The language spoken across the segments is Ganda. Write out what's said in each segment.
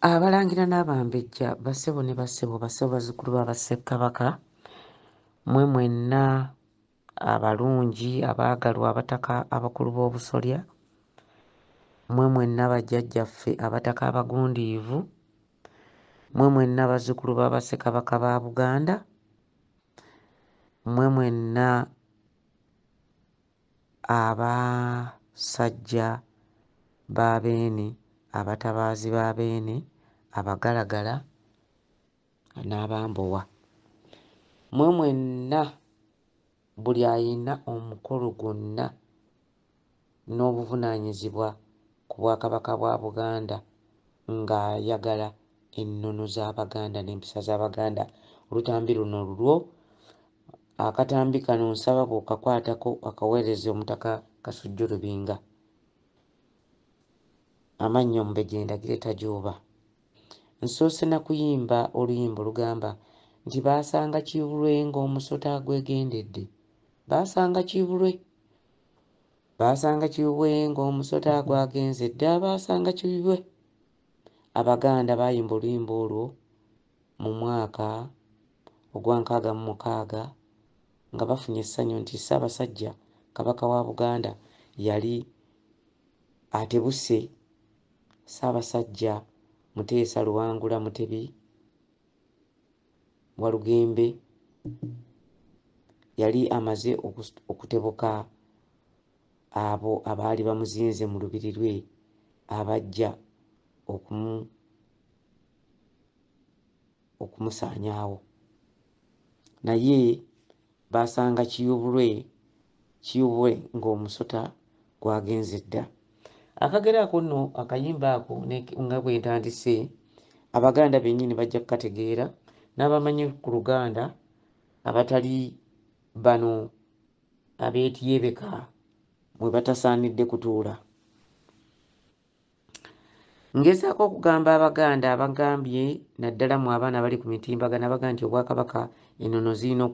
Abalangira n'Abambejja bassebo ne bassebo bazzukulu ba Bassekabaka mmwe mwenna abalungi abaagalwa abataka abakulu b'obusolya mmwe mwenna bajjajjaffe abataka abagundiivu mmwe mwenna bazzukulu ba Bassekabaka ba Buganda mmwe mwenna abasajja ba Beene abatabaazi ba Beene abagalagala n'Abambowa mmwe mwenna buli ayina omukolo gwonna n'obuvunaanyizibwa ku Bwakabaka bwa Buganda ng'ayagala ennono z'Abaganda n'empisa z'Abaganda olutambi luno lulwo akatambi kano nsaba bw'okakwatako akaweereze Omutaka Kasujju Lubinga amannyo Ombejja endagire tajooba. Nsoose na kuyimba oluyimba olugamba nti baasanga Kibulwe ng'omusota agwegendedde baasanga Kibulwe ng'omusota agwagenze dda baasanga Kibulwe. Abaganda baayimba oluyimba olwo mu mwaka ogwa 66 nga bafunye essanyu nti Ssaabasajja Kabaka wa Buganda yali atebuse Ssaabasajja Muteesa Luwangula Mutebi Walugembe yali amaze okutebuka abo abaali bamuzinze mu lubiri lwe abajja okumusaanyaawo naye baasanga Kiyubulwe ng'omusota gwagenze dda. Akagero ako nno akayimba ako nga bwe ntandise Abaganda bennyini bajja kukategeera n'abamanyi ku Luganda abatali bano abeetyebeka mwe batasaanidde kutuula. Ngezaako okugamba Abaganda abagambye naddala mu abaana bali ku mitimbagano abaga nti Obwakabaka ennono zirina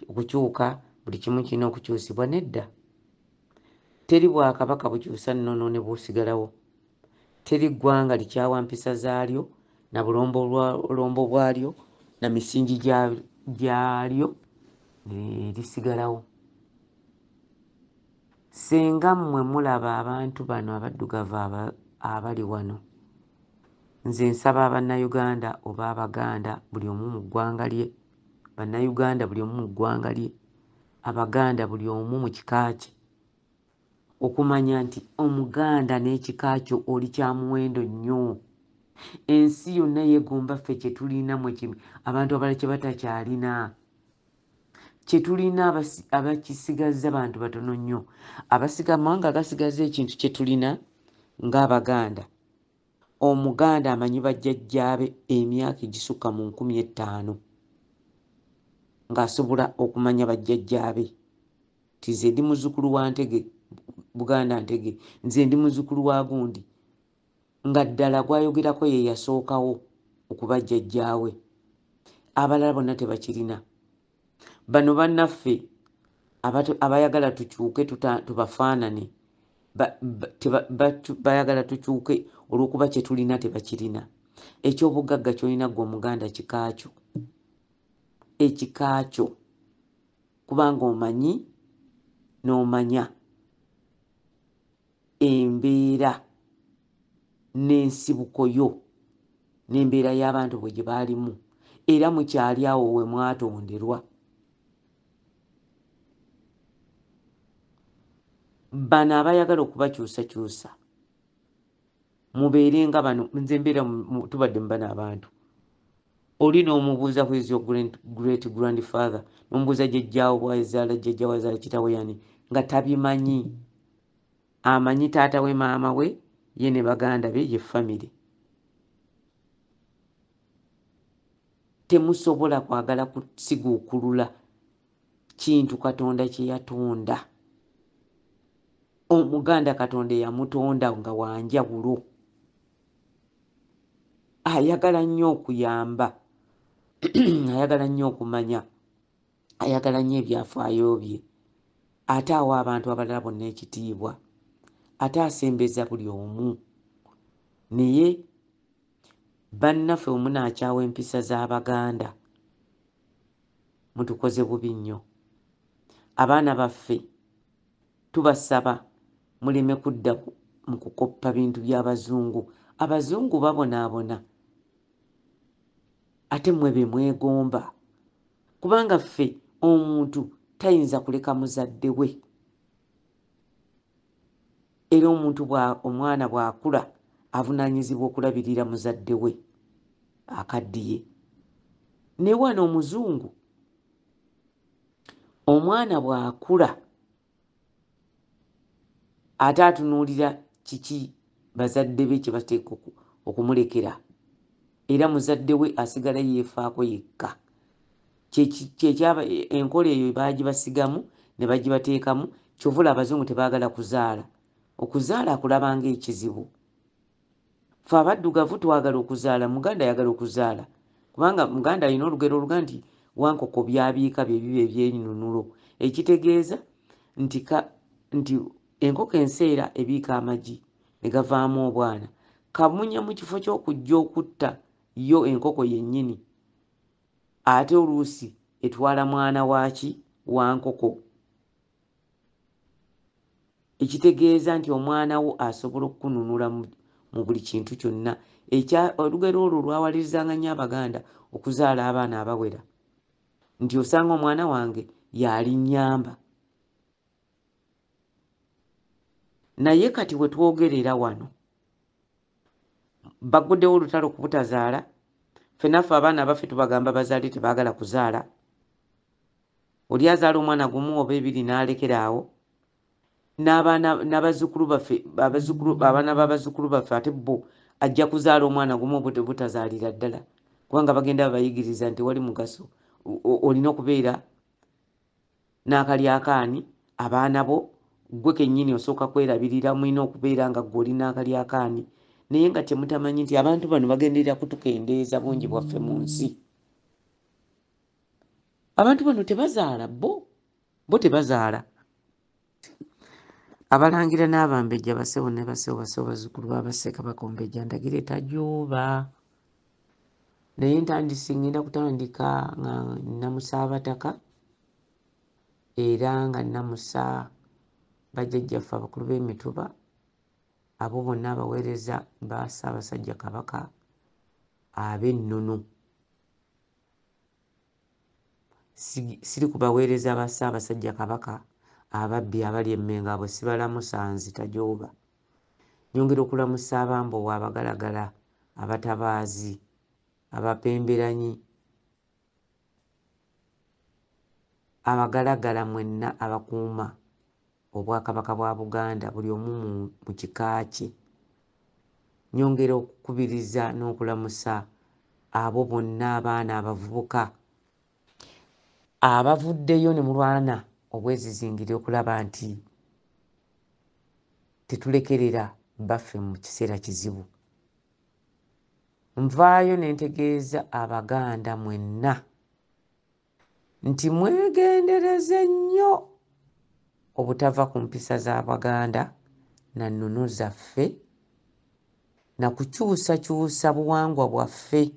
okukyuka buli kimu kirina okukyusibwa. Nedda, teri Bwakabaka bukyusa nnono ne busigalawo. Teri ggwanga likyawa mpisa zaalyo na bulombolombo bwalyo na misingi gyalyo lisigalawo. Singa mmwe mulaba abantu bano abaddugavu abali wano, nze nsaba Abannayuganda oba Abaganda buli omu mu ggwanga lye, Bannayuganda buli omu mu ggwanga lye, Abaganda buli omu mu kika kye, okumanya nti Omuganda n'ekika kyo oli kya muwendo nnyo. Ensi yonna yeegomba ffe kye tulina abantu abalala kye batakyalina. Kye tulina abakisigazza bantu batono nnyo. Amawanga agasigaza ekintu kye tulina ng'Abaganda. Omuganda amanyi bajjajjaabe emyaka egisukka mu 50 ng'asobola okumanya bajjajjaabe. Ti nze ndi muzzukulu wa Ntege, Buganda Ntege, nze ndi muzzukulu wa gundi, nga ddala gwayogerako ye yasookawo okuba jjajjaawe. Abalala bonna tebakirina. Bano bannaffe abayagala tukyuke tubafaanane bayagala tukyuke olw'okuba kye tulina tebakirina. Eky'obugagga ky'olina ggwe Omuganda kikaakyo, ekikaakyo, kubanga omanyi n'omanya embeera n'ensibuko yo n'embeera y'abantu bwe gye baalimu era mukyali awo we mwatonderwa. Bano abayagala okubakyusakyusa mubeere nga bano. Nze mbeera tubadde mu bano abantu. Oli n'omubuuza who is your great grandfather, n'omubuuza jjajjaawo bwazaala jjajjaawo azaala kitaawe yani, nga tabimanyi. Amanyi taata we maama we ye ne baganda be ye famire. Temusobola kwagala kusiguukulula kintu Katonda kye yatonda. Omuganda Katonda yamutonda nga wanjawulo. Ayagala nnyo okuyamba, ayagala nnyo okumanya, ayagala nnyo ebyafaayo bye. Ate awa abantu abalala bonna ekitiibwa, ate asembeza buli omu. Naye bannaffe omunaakyawa empisa z'Abaganda mutukoze bubi nnyo. Abaana baffe tubasaba muleme kudda mu kukoppa bintu by'Abazungu. Abazungu babonaabona ate mmwe be mwegomba, kubanga ffe omuntu tayinza kuleka muzadde we. Era omwana bw'akula avunaanyizibwa okulabirira muzadde we akaddiye. Ne wano Omuzungu omwana bw'akula ate atunuulira kiki bazadde be kye bateeka okumulekera, era muzadde we asigala yeefaako yekka. Kyekyaba enkola eyo baagibasigamu ne bagibateekamu. Kyovula Abazungu tebaagala kuzaala. Okuzaala akulabanga ekizibu. Ffe abaddugavu twagala okuzaala, Muganda ayagala okuzaala, kubanga Muganda alina olugero oluga nti wankoko byabiika bye biba eby'ennunulo, ekitegeeza nti enkoko enseera ebiika amagi ne gavaamu obwana, kamunya mu kifo ky'okujja okutta yo enkoko yennyini, ate oluusi etwala mwana wa nkoko. Ekitegeeza nti omwana wo asobola okukununula mu buli kintu kyonna. Olugero olwo lwawalirizanga nnyo Abaganda okuzaala abaana abawera, nti osanga omwana wange yali nnyamba. Naye kati we twogerera wano baguddewo olutalo ku butazaala. Ffenaffe abaana baffe tubagamba bazaale, tebaagala kuzaala. Oli azaala omwana gumu oba ebiri n'alekera awo. N'abazzukulu baffe, abaana b'abazzukulu baffe ate bo ajja kuzaala omwana gumu butazaalira ddala, kubanga bagenda babayigiriza nti wali mugaso. Olina okubeera n'akalyakaani abaana bo, gwe kennyini osooka kwerabirira, mulina okubeera nga gwe oli n'akalyakaani. Naye nga temutamanyi nti abantu bano bagenderera kutukendeeza bungi bwaffe mu nsi. Abantu bano tebazaala, bo tebazaala. Abalangira n'Abambejja, bassebo ne bassebo bazzukulu ba Ssekabaka Omumbejja Ndagire tajooba. Naye ntandise ngenda kutandika nga nnamusa Abataka era nga nnamusa bajjajjaffe abakulu b'emituba, abo bonna abaweereza ba Ssaabasajja Kabaka ab'ennono. Siri kubaweereza ba Ssaabasajja Kabaka ababbi abali Emmengo, abo sibalamusa nzitajooba. Nyongera okulamusa Abambowa, Abagalagala, Abatabaazi, Abapemberanyi, Abagalagala mwenna abakuuma Obwakabaka bwa Buganda, buli omu mu kika kye. Nyongera okukubiriza n'okulamusa abo bonna abaana abavubuka abavuddeyo ne mulwana obwezizingiri okulaba nti tetulekerera baffe mu kiseera kizibu. Nvaayo ne ntegeeza Abaganda mwenna nti mwegendereze nnyo obutava ku mpisa z'Abaganda na nnono zaffe na kukyusakyusa buwangwa bwaffe.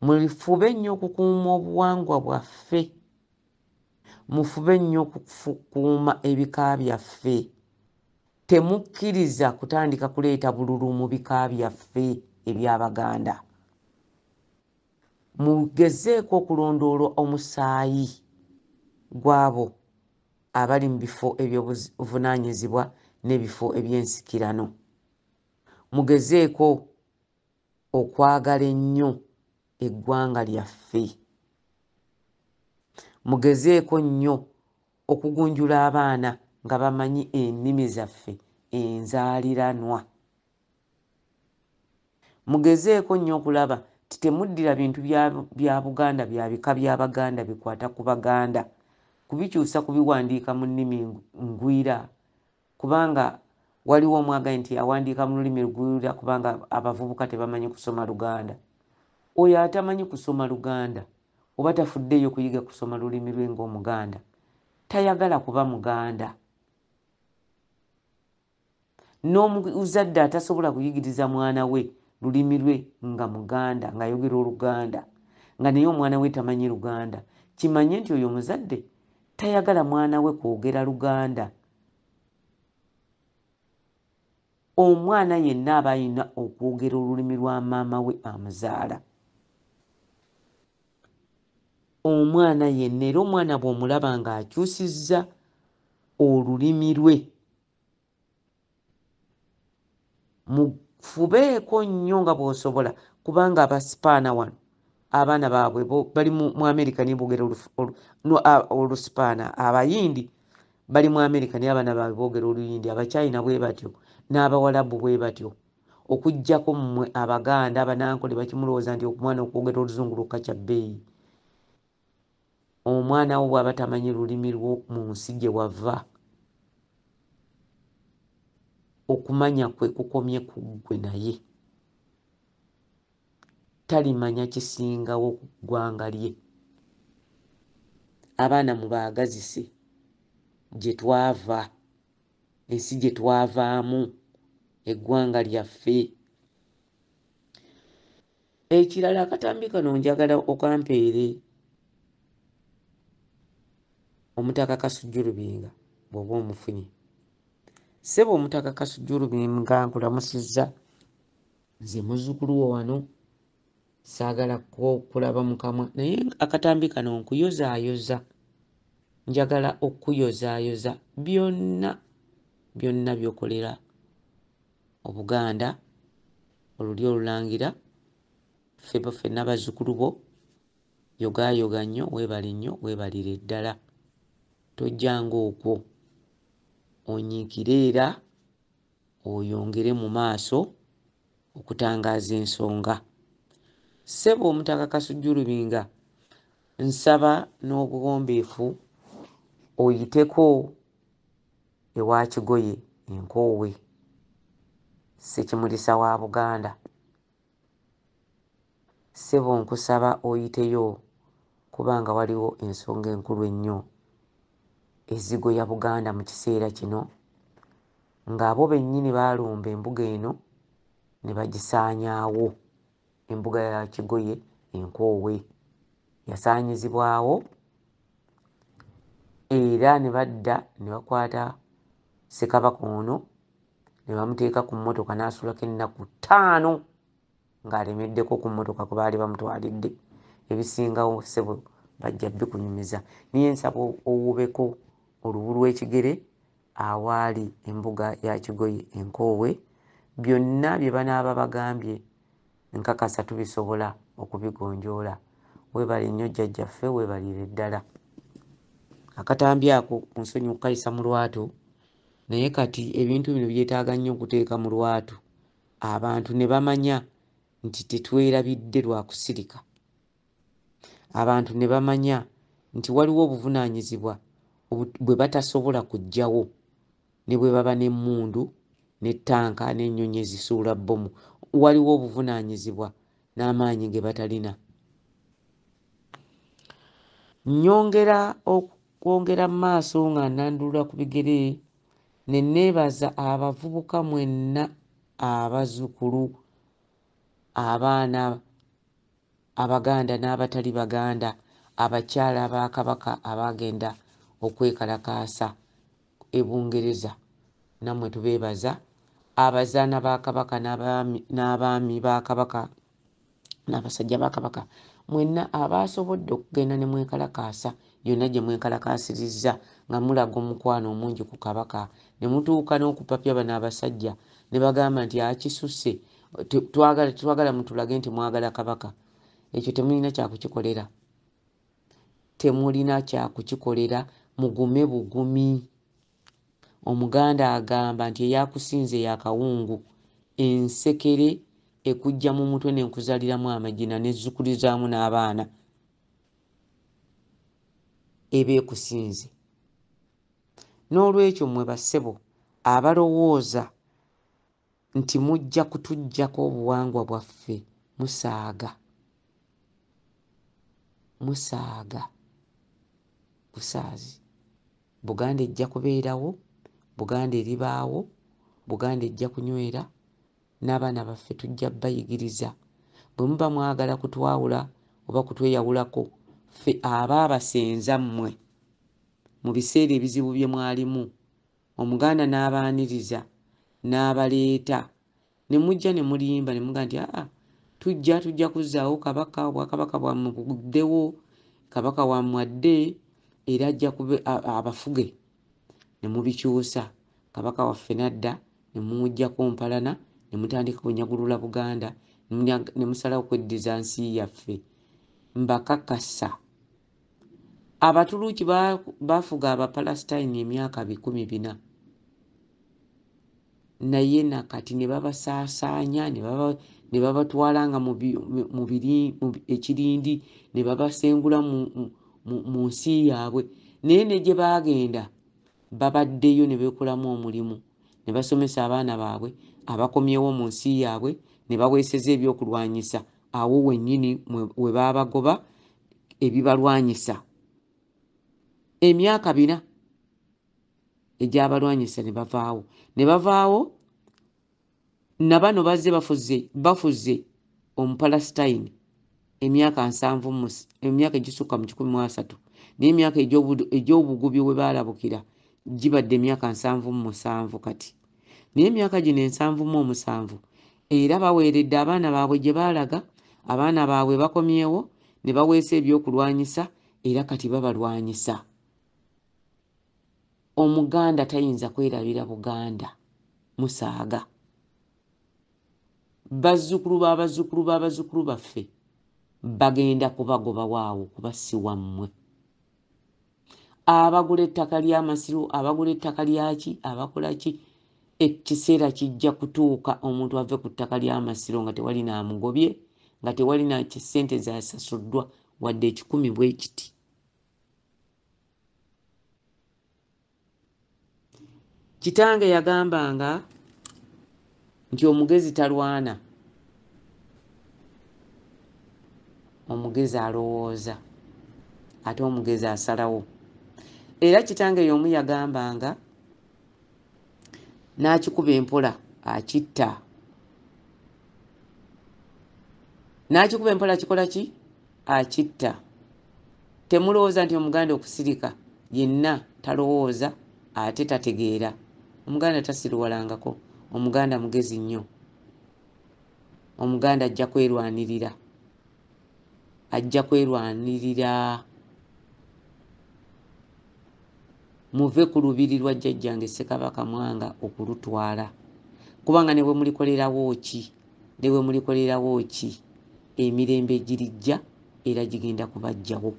Mufube nnyo okukuuma obuwangwa bwaffe, mufube nnyo okukuuma ebika byaffe. Temukkiriza kutandika kuleeta bululu mu bika byaffe eby'Abaganda. Mugezeeko okulondoola omusaayi gw'abo abali mu bifo eby'obuvunaanyizibwa n'ebifo eby'ensikirano. Mugezeeko okwagala ennyo eggwanga lyaffe. Mugezeeko nnyo okugunjula abaana nga bamanyi ennimi zaffe enzaaliranwa. Mugezeeko nnyo okulaba nti temuddira bintu bya Buganda, bya bika by'Abaganda bikwata ku Baganda, kubikyusa kubiwandiika mu nnimi ngwira, kubanga waliwo omwagaye nti awandiika mu lulimi lugwira kubanga abavubuka tebamanyi kusoma Luganda. Oyo atamanyi kusoma Luganda oba tafuddeyo kuyiga kusoma lulimi lwe ng'Omuganda tayagala kuba Muganda. N'omuzadde atasobola kuyigiriza mwana we lulimi lwe nga Muganda ng'ayogera Oluganda nga naye omwana we tamanyi Luganda, kimanye nti oyo muzadde tayagala mwana we kwogera Luganda. Omwana yenna aba alina okwogera olulimi lwa maama we amuzaala. Omwana yenna, era omwana bw'omulaba ng'akyusizza olulimi lwe, mufubeeko nnyo nga bw'osobola, kubanga Abasipaana wano abaana baabwe bali mu Amerika niye boogera Olusipaana. Abayindi bali mu Amerika naye abaana baabwe boogera Oluyindi. Abachina bwe batyo, n'Abawalabu bwe batyo, okuggyako mmwe Abaganda Abanankole bakimulowooza nti omwana okwogera Oluzungu lwokka kya bbeeyi. Omwana wo bw'aba tamanyi lulimi lwo mu nsi gye wava, okumanya kwe kukomye ku ggwe naye. Talimanya kisingawo ku ggwanga lye. Abaana mubaagazise gye twava, ensi gye twavaamu, eggwanga lyaffe. Ekirala akatambi kano njagala okampeere Omutaka Kasujjulubinga bw'oba omufunye. Ssebo Omutaka Kasujjulubinga nkulamusizza, nze muzzukulu wo wano, saagala kulaba mu kamwa naye akatambi kano nkuyozaayoza. Njagala okuyozaayoza byonna byonna by'okolera Obuganda oluli olulangira. Ffenna bazzukulu bo, yogaayoga nnyo, weebale nnyo, weebalire ddala. Tojjanga okwo, onyiikire era oyongere mu maaso okutangaaza ensonga. Ssebo Omutaka Kasujjulubinga, nsaba n'obuwombeefu oyiteko ewa Kigoye Enkoowe, Ssekimulisa wa Buganda. Ssebo nkusaba oyiteyo kubanga waliwo ensonga enkulu ennyo ezigoya Buganda mu kiseera kino, ng'abo bennyini baalumba embuga eno ne bagisaanyaawo. Embuga ya Kigoye Enkoowe yasaanyizibwawo era ne badda ne bakwata Ssekabaka ono ne bamuteeka ku mmotoka n'asulako ennaku 5 ng'alemeddeko ku mmotoka kwe baali bamutwalidde. Ebisingawo ssebo bajja bikunyumiza. Niye nsaba owubeko olubu lw'ekigere awaali embuga ya Kigoye Enkoowe. Byonna bye banaaba bagambye nkakasa tubisobola okubigonjoola. Weebale nnyo jjajjaffe, weebalire ddala. Akatambi ako nsonyi okukayisa mu lwatu, naye kati ebintu bino byetaaga nnyo okuteeka mu lwatu abantu ne bamanya nti tetwerabidde lwa kusirika. Abantu ne bamanya nti waliwo obuvunaanyizibwa bwe batasobola kuggyawo ne bwe baba n'emmundu n'ettanka n'ennyonyi ezisuula bbomu. Waliwo obuvunaanyizibwa n'amaanyi ge batalina. Okwongera mu maaso nga nandulula ku bigere ne neebaza abavubuka mwenna, abazzukulu, abaana Abaganda n'abatali Baganda, abakyala ba Kabaka abaagenda okwekalakaasa e Bungereza, nammwe tubeebaza. Abazaana ba Kabaka n'abaami ba Kabaka n'abasajja ba Kabaka, mwenna abaasobodde okugenda ne mwekalakaasa yonna gye mwekalakaasirizza nga mulaga omukwano omungi ku Kabaka, ne mutuuka n'okupapya bano abasajja ne bagamba nti akisusse, twagala mutulage nti mwagala Kabaka. Ekyo temulina kyakukikolera, temulina kyakukikolera, mugume bugumi. Omuganda agamba nti eyakusinze yakawungu, ensekere ekujja mu mutwe n'enkuzaliramu amagina n'ezzukulizaamu n'abaana eba ekusinze. N'olwekyo mmwe bassebo abalowooza nti mujja kutuggyako obuwangwa bwaffe, musaaga busaazi. Buganda ejja kubeerawo, Buganda eribaawo, Buganda ejja kunywera, n'abaana baffe tujja bayigiriza. Bwe muba mwagala kutwawula oba kutweyawulako, ffe abaabasenza mmwe mu biseera ebizibu bye mwalimu, Omuganda n'abaaniriza n'abaleeta, ne mujja ne mulimba ne muga nti tujja kuzzaawo kabaka, obwakabaka bwammwe buguddewo, kabaka wammwe adde era ajja abafuge. Ne mubikyusa, kabaka waffe nadda, ne mumuggyako mpalana, ne mutandika kunyagulula Buganda, ne musalawo kweddiza nsi yaffe. Mbakakasa Abatuluki bafuga Abapalestine emyaka 1400, naye nakati ne babasaasaanya ne babatwalanga mu ekirindi, ne babasengula mu nsi yaabwe. Naye ne gye baagenda babaddeyo ne beekolamu omulimu, ne basomesa abaana baabwe abakomyewo mu nsi yaabwe, ne baweeseza ebyokulwanyisa awo wennyini we baabagoba ebibalwanyisa. Emyaka 4 egyabalwanyisa ne bavaawo na bano bazze bafuze Omupalestine emyaka 7, emyaka egisukka mu 13, naye emyaka egy'obugubi we baalabukira gibadde emyaka 77 kati. Naye emyaka gino 77 era baweeredde abaana baabwe gye baalaga, abaana baabwe bakomyewo ne baweesa ebyokulwanyisa era kati babalwanyisa. Omuganda tayinza kwerabira Buganda musaaga. Bazzukulu b'abazzukulu baffe bagenda kubagoba waawo kuba si wammwe. Abagula ettaka ly'amasiro, abagula ettaka lyaki, abakola ki, ekiseera kijja kutuuka omuntu ave ku ttaka ly'amasiro nga tewali n'amugobye, nga tewali na ssente zasasuddwa wadde 10 bwe kiti. Kitange yagambanga nti omugezi talwana, omugezi alowooza, ate omugezi asalawo. Era kitange y'omu yagambanga n'akikuba empola akitta. N'akikuba empola kikola ki? Akitta. Temulowooza nti Omuganda okusirika yenna talowooza ate tategeera. Omuganda tasirwalangako. Omuganda mugezi nnyo. Omuganda ajja kwerwanirira. Ajja kwerwanirira. Muve ku lubiri lwa jjajjange Ssekabaka Mwanga okulutwala. Kubanga ne bwe mulikolerawo ki? Ne bwe mulikolerawo ki? Emirembe girijja era gigenda kubajjawo.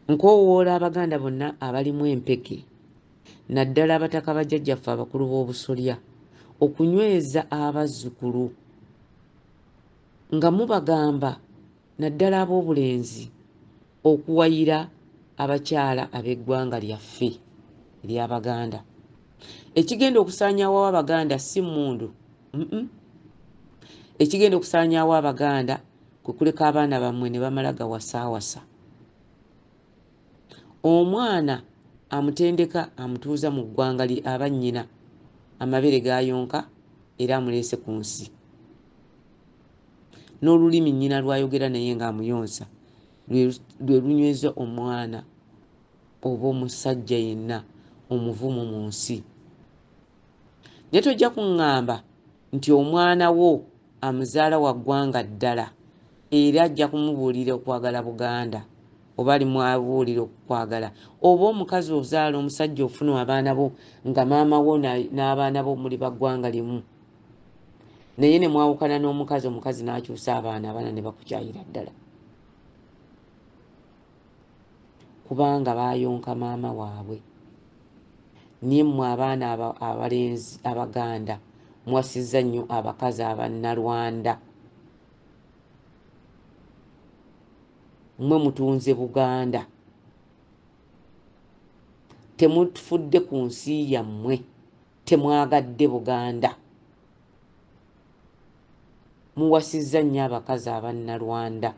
Nkoowoola Abaganda bonna abalimu empeke, naddala abataka bajjajjaffe abakulu b'obusolya, okunyweza abazzukulu nga mubagamba naddala ab'obulenzi okuwayira abakyala ab'eggwanga lyaffe ery'Abaganda. Ekigenda okusaanyaawo Abaganda si mmundu. Ekigenda okusaanyaawo Abaganda kwe kuleka abaana bammwe ne bamala gawasaawasa. Omwana amutendeka amutuuza mu ggwanga abannyina amabere gayonka era amuleese ku nsi. N'olulimi nnyina lwayogera naye ng'amuyonsa lwe lunyweza omwana oba omusajja yenna omuvumu mu nsi. Naye tojja kuŋŋamba nti omwana wo amuzaala wa ggwanga ddala era ajja kumubuulira okwagala Buganda oba alimwabuulira okwagala. Oba omukazi ozaala omusajja ofuna abaana bo nga maama wo n'abaana bo muli ba ggwanga limu, naye ne mwawukana n'omukazi, omukazi n'akyusa abaana ne bakukyayira ddala kubanga baayonka maama waabwe. Naye mmwe abaana abalenzi Abaganda mwasizza nnyo abakazi Abannalwanda. Mmwe mutunze Buganda, temufudde ku nsi yammwe, temwagadde Buganda. Muwasizza nnyo abakazi Abannalwanda.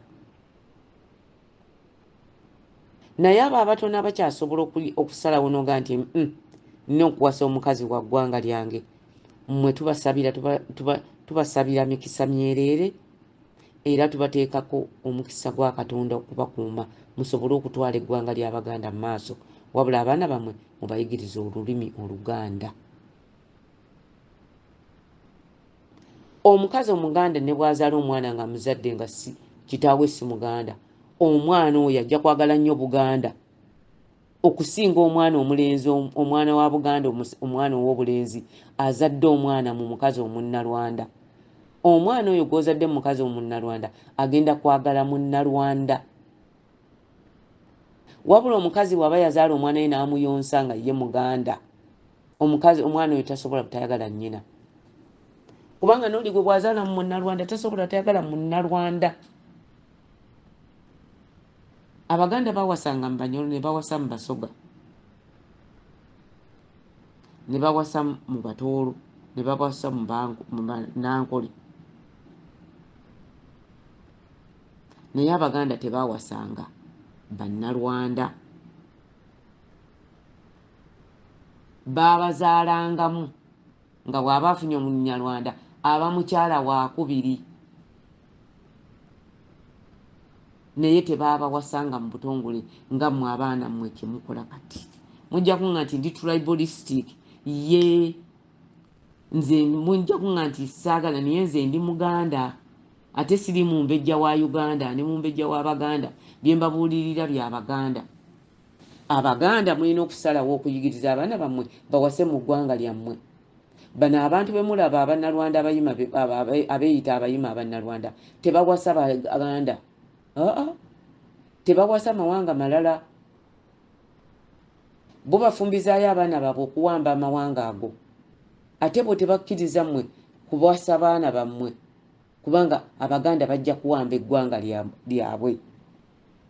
naye abo abatono abakyasobola okusalawo noga nti nina okuwasa omukazi wa ggwanga lyange, mmwe tubasabira mikisa myereere era tubateekako omukisa gwa Katonda okubakuuma musobole okutwala eggwanga ly'Abaganda mu maaso, wabula abaana bammwe mubayigiriza olulimi Oluganda. Omukazi Omuganda ne bw'azaala omwana nga muzadde nga kitaawe si Muganda, omwana oyo ajja kwagala nnyo Buganda okusinga omwana omulenzi, omwana wa Buganda, omwana ow'obulenzi azadde omwana mu mukazi Omunnalwanda. Omwana oyo gw'ozadde mu mukazi Omunnalwanda agenda kwagala Munnalwanda. Wabula omukazi bw'aba yazaala omwana ye n'amuyonsa nga ye Muganda, omwana oyo tasobola butayagala nnyina. Kubanga n'oli gwe bw'azaala mu Munnalwanda tasobola tayagala Munnalwanda. Abaganda bawasanga mu Banyoro, ne bawasa mu Basoga, ne bawasa mu Batoolo, ne bawasa mu Nankole. Naye Abaganda tebawasanga Bannalwanda. Babazaalangamu nga bw'aba afunye Omunyalwanda aba mukyala wakubiri, naye tebabawasanga mu butongole nga mmwe abaana mmwe kyemukola kati. Mujja kuŋŋa nti ndi tribalistic, ye nze mujja kuŋŋa nti saagala, naye nze ndi Muganda ate siri mumbejja wa Uganda ne mumbejja w'Abaganda. Bye mbabuulirira bya Baganda. Abaganda mulina okusalawo okuyigiriza abaana bammwe bawase mu ggwanga lyammwe. Bano abantu be mulaba Abannalwanda abeeyita abayima Abannalwanda tebawasa Baganda. Tebawasa mawanga malala. Bo bafumbizaayo abaana baabwe okuwamba amawanga ago, ate bo tebakkiriza mmwe kubawasa baana bammwe, kubanga Abaganda bajja kuwamba eggwanga lyabwe.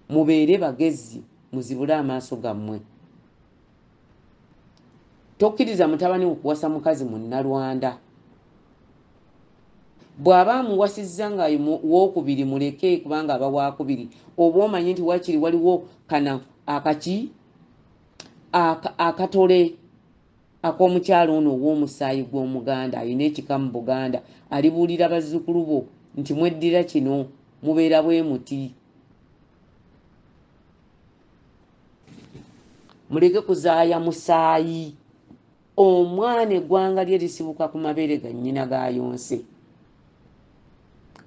Mubeere bagezi, muzibule amaaso gammwe. Tokkiriza mutabani okuwasa mukazi Munnalwanda. Bw'aba amuwasizza nga wookubiri muleke, kubanga aba waakubiri. Oba omanyi nti wakiri waliwo akatole ak'omukyalo ono ow'omusaayi gw'Omuganda alina ekika mu Buganda, alibuulira bazzukulu bo nti mweddira kino, mubeera bwe muti. Muleke kuzaaya musaayi. Omwana eggwanga lye lisibuka ku mabeere ga nnyina gayonse,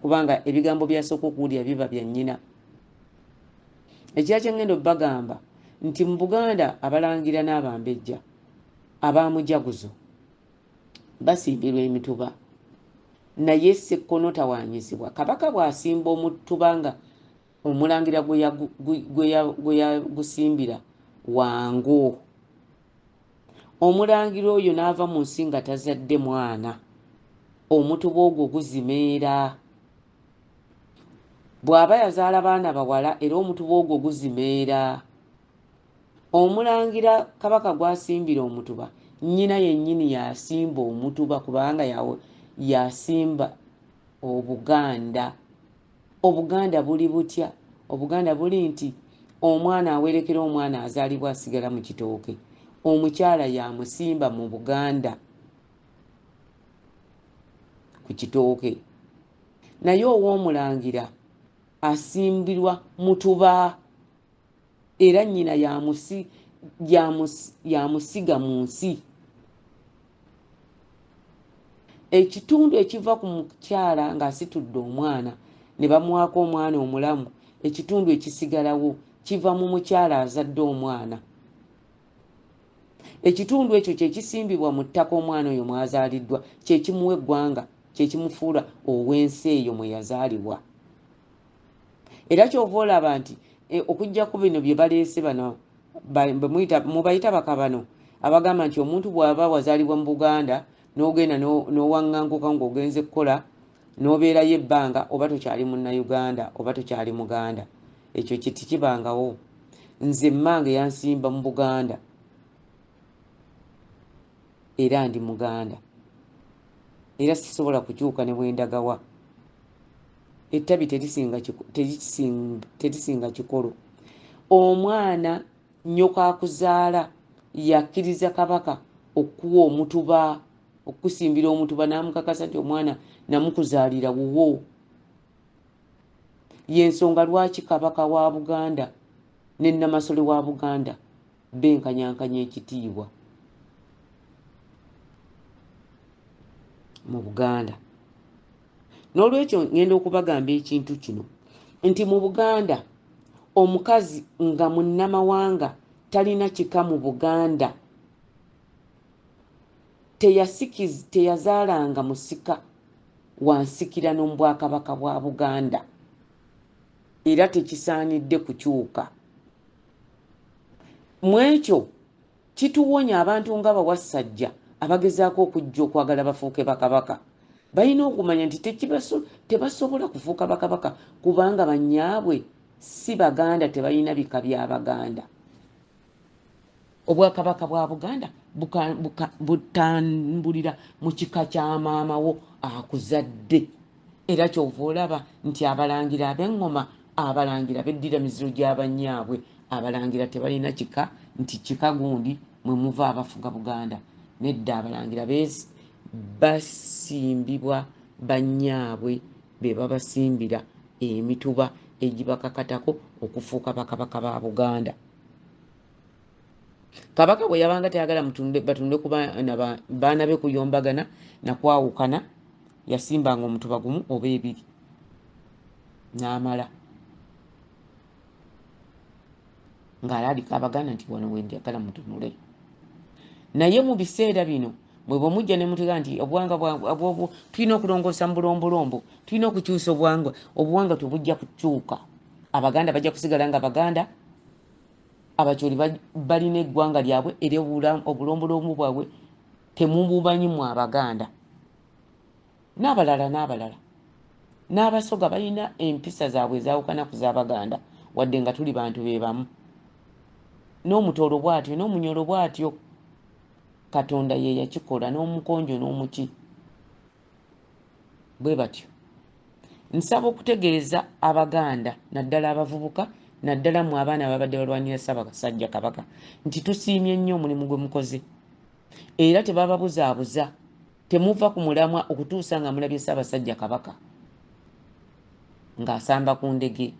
kubanga ebigambo byasooka okuwulira biba bya nnyina. Ekira kye ngenda obbagamba nti mu Buganda abalangira n'abambejja abaamujaguzo basimbirwa emituba, naye Ssekkono tawaanyizibwa. Kabaka bw'asimba omutuba nga omulangira gwe yagusimbira Wango, omulangira oyo n'ava mu nsi nga tazadde mwana, omutuba ogwo guzimeera. Bw'aba yazaala baana bawala era omutuba ogwo guzimeera. Omulangira kabaka gwasimbira omutuba, nnyina yennyini yasimba omutuba, kubanga yasimba Obuganda. Obuganda buli butya? Obuganda buli nti omwana awerekera omwana azaalibwa asigala mu kitooke, omukyala yamusimba mu Buganda ku kitooke, naye ow'omulangira asimbirwa mutuba era nnyina yamusiga mu nsi. Ekitundu ekiva ku mukyala ng'asitudde omwana ne bamuwaako omwana omulamu, ekitundu ekisigalawo kiva mu mukyala azadde omwana. Ekitundu ekyo kye kisimbibwa mu ttaka omwana oyo mwazaaliddwa, kye kimuwa eggwanga, kye kimufuula ow'ensi eyo mwe yazaalibwa. Era kyova olaba nti okuggyako bino bye baleese bano mubayita bakabano abagamba nti omuntu bw'aba wazaalibwa mu Buganda n'ogenda n'owaŋŋanguka ng'ogenze kukola n'obeerayo ebbanga, oba tokyali Munnayuganda oba tokyali Muganda. Ekyo tikibangawo. Nze mmange yansimba mu Buganda era ndi Muganda, era sisobola kukyuka ne bwendagawa. Ettabi terisinga kikolo. omwana nnyoko akuzaala yakkiriza kabaka okuwa omutuba okusimbira omutuba n'amukakasa nti omwana namukuzaalira wuwo. Yensonga lwaki kabaka wa Buganda ne Namasole wa Buganda benkanyankanya ekitiibwa mu Buganda. N'olwekyo ngenda okubagamba ekintu kino nti mu Buganda omukazi nga munnamawanga talina kika mu Buganda teyazaalanga musika wansikira n'Obwakabaka bwa Buganda era tekisaanidde kukyuka. Mu ekyo kituwonya abantu nga Bawassajja abagezaako okujja okwagala bafuuke bakabaka. Balina okumanya nti tebasobola kufuuka bakabaka kubanga bannyaabwe si Baganda, tebalina bika bya Baganda. Obwakabaka bwa Buganda butambulira mu kika kya maamawo akuzadde. Era kyova olaba nti abalangira ab'eŋŋoma, abalangira beddira miziro gy'abannyaabwe, abalangira tebalina kika nti kika gundi mwe muva abafuga Buganda. Nedda abalangira basimbibwa bannyaabwe be babasimbira emituba egibakakatako okufuuka bakabaka ba Buganda. Kabaka bwe yabanga tayagala batunde ku baana be kuyombagana na kwawukana, yasimbanga omutuba gumu oba ebiri n'amala ng'alaalika Abaganda nti wano wenjagala mutunule. Naye mu biseera bino bwe bwemujja ne mutega nti obuwanga tulina okulongoosa mu bulombolombo, tulina okukyusa obuwanga tebujja kukyuka. Abaganda bajja kusigala nga Baganda, Abakyoli balina eggwanga lyabwe era obulombolombo bwabwe temubumanyi mu Abaganda. N'abalala n'Abasoga balina empisa zaabwe ezaawukana ku z'Abaganda wadde nga tuli bantu be bamu. N'Omutoolo bw'atyo, n'Omunyolo bw'atyo. Katonda ye yakikola, n'Omukonjo n'Omuki bwe batyo. Nsaba okutegeeza Abaganda naddala abavubuka naddala mu abaana ababadde balwanira Ssaabasajja Kabaka nti tusiimye nnyo omulimu gwe mukoze era tebababuzaabuza. Temuva ku mulamwa okutuusa nga mulabye Ssaabasajja Kabaka ng'asamba ku ndege,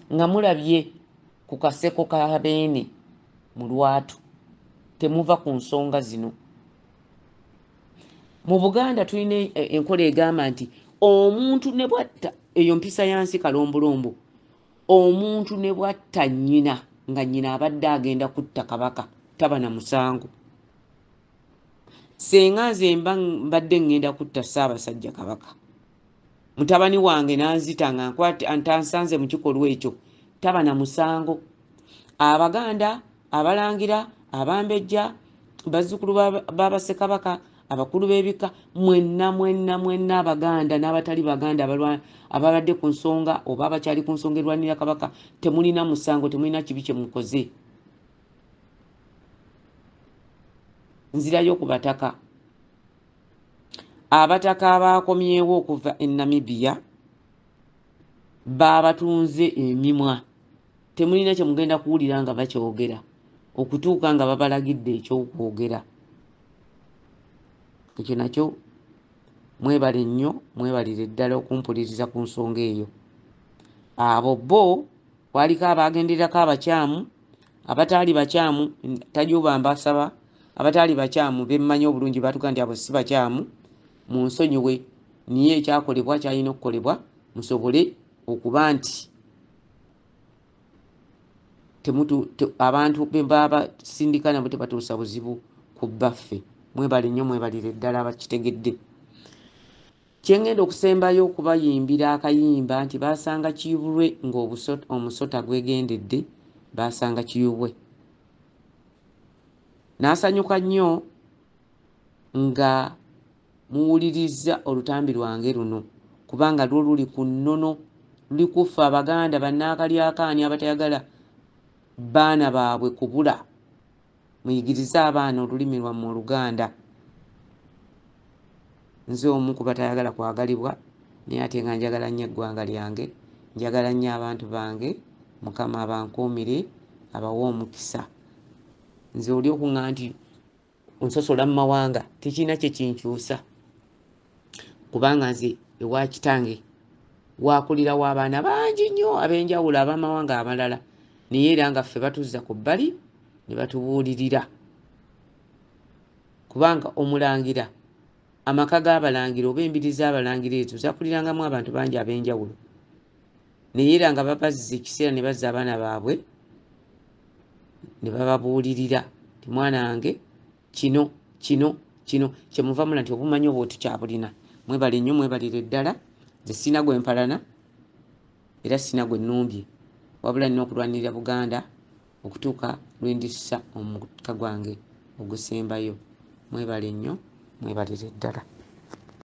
nga mulabye ku kaseko ka Beene mu Lwatu. Temuva ku nsonga zino. Mu Buganda tulina enkola egamba nti omuntu ne bwatta, eyo mpisa yansi kalombolombo, omuntu ne bwatta nnyina nga nnyina abadde agenda kutta kabaka taba na musango. Senga nze mbadde ngenda kutta Ssaabasajja Kabaka, mutabani wange n'anzita nga ntansanze mu kikolwa ekyo, taba na musango. Abaganda, Abalangira, Abambejja, bazzukulu b'Abassekabaka, abakulu b'ebika, mwenna Abaganda n'abatali Baganda ababadde ku nsonga oba abakyali ku nsonga erwanira Kabaka, temulina musango, temulina kibi kye mukoze. Nzirayo ku bataka. Abataka abaakomyewo okuva e Namibia baabatunze emimwa. Temulina kye mugenda kuwulira nga bakyogera okutuuka nga babalagidde ekyokwogera. Ekyo nakyo mwebale nnyo, mwebalire ddala okumpuliriza ku nsonga eyo. Abo bo waliko abaagenderako abakyamu, abataali bakyamu tajuba mbasaba, abataali bakyamu bemmanyi obulungi batuga nti abo si bakyamu, mu nsonyiwe niye ekyakolebwa kyalina okukolebwa musobole okuba nti abantu baba sindika nabo tebatuusa buzibu ku baffe. Mwebale nnyo, mwebalire ddala abakitegedde. Kyengenda okusembayo okubayimbira akayimba nti baasanga Kiyubulwe ng'omusota gwegendedde, baasanga Kiyubwe. N'asanyuka nnyo nga muwuliriza olutambi lwange luno kubanga lwo luli ku nnono, luli kuffe Abaganda bannaakalyaakaani abatayagala baana baabwe kubula. Muyigirize abaana olulimi lwammwe Oluganda. Nze omu ku batayagala kwagalibwa naye ate nga njagala nnyo eggwanga lyange, njagala nnyo abantu bange, Mukama abankuumire abawa omukisa. Nze oli okuŋŋa nti onsosola mu mawanga tekirina kye kinkyusa, kubanga nze ewa kitange waakulirawo abaana bangi nnyo ab'enjawulo ab'amawanga amalala, naye era nga ffe batuzza ku bbali ne batubuulirira. Kubanga omulangira, amaka g'abalangira oba embiri z'abalangira ezo zakulirangamu abantu bangi ab'enjawulo, naye era nga babazza ekiseera ne bazza abaana baabwe ne bababuulirira ti mwana wange kino kyemuva mula nti obumanyi oba otukyabulina. Mwebale nnyo, mwebalire ddala. Nze sina gwe mpalana era sina gwe nnumbye, wabula nina okulwanirira Buganda okutuuka lwe ndissa omukka gwange ogusembayo. Mwebale nnyo, mwebalire ddala.